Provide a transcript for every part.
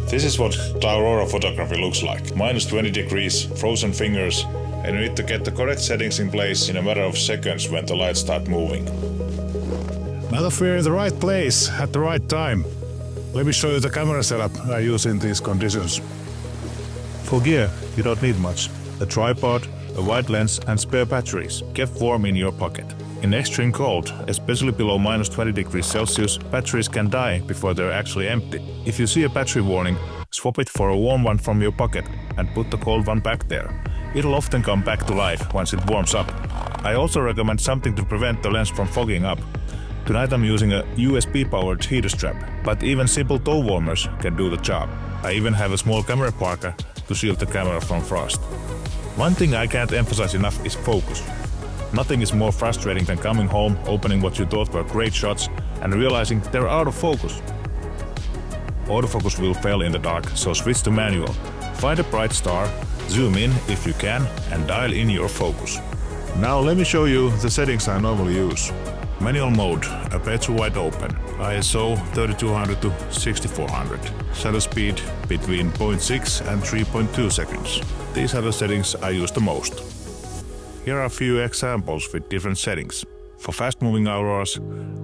This is what the Aurora photography looks like. Minus 20 degrees, frozen fingers, and you need to get the correct settings in place in a matter of seconds when the lights start moving. Now that we're in the right place at the right time, let me show you the camera setup I use in these conditions. For gear, you don't need much. A tripod, a wide lens and spare batteries, kept warm in your pocket. In extreme cold, especially below minus 20 degrees Celsius, batteries can die before they're actually empty. If you see a battery warning, swap it for a warm one from your pocket and put the cold one back there. It'll often come back to life once it warms up. I also recommend something to prevent the lens from fogging up. Tonight I'm using a USB-powered heater strap, but even simple toe warmers can do the job. I even have a small camera parka to shield the camera from frost. One thing I can't emphasize enough is focus. Nothing is more frustrating than coming home, opening what you thought were great shots and realizing they're out of focus. Autofocus will fail in the dark, so switch to manual. Find a bright star, zoom in if you can and dial in your focus. Now let me show you the settings I normally use. Manual mode, aperture wide open, ISO 3200 to 6400, shutter speed between 0.6 and 3.2 seconds. These are the settings I use the most. Here are a few examples with different settings. For fast-moving auroras,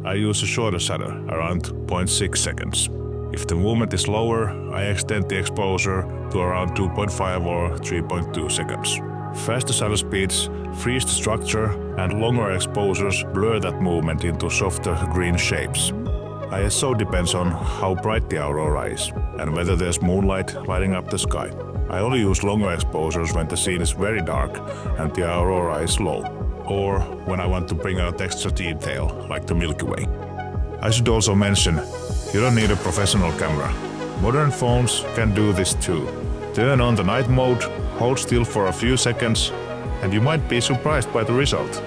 I use a shorter shutter, around 0.6 seconds. If the movement is lower, I extend the exposure to around 2.5 or 3.2 seconds. Faster shutter speeds freeze the structure and longer exposures blur that movement into softer green shapes. ISO depends on how bright the aurora is and whether there's moonlight lighting up the sky. I only use longer exposures when the scene is very dark and the aurora is low, or when I want to bring out extra detail, like the Milky Way. I should also mention, you don't need a professional camera. Modern phones can do this too. Turn on the night mode, hold still for a few seconds, and you might be surprised by the result.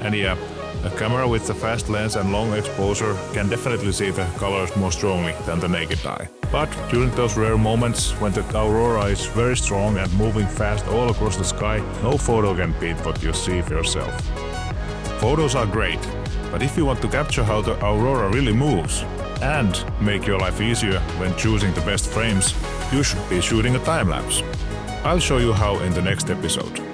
And yeah, a camera with a fast lens and long exposure can definitely see the colors more strongly than the naked eye. But during those rare moments when the aurora is very strong and moving fast all across the sky, no photo can beat what you see for yourself. Photos are great, but if you want to capture how the aurora really moves and make your life easier when choosing the best frames, you should be shooting a time-lapse. I'll show you how in the next episode.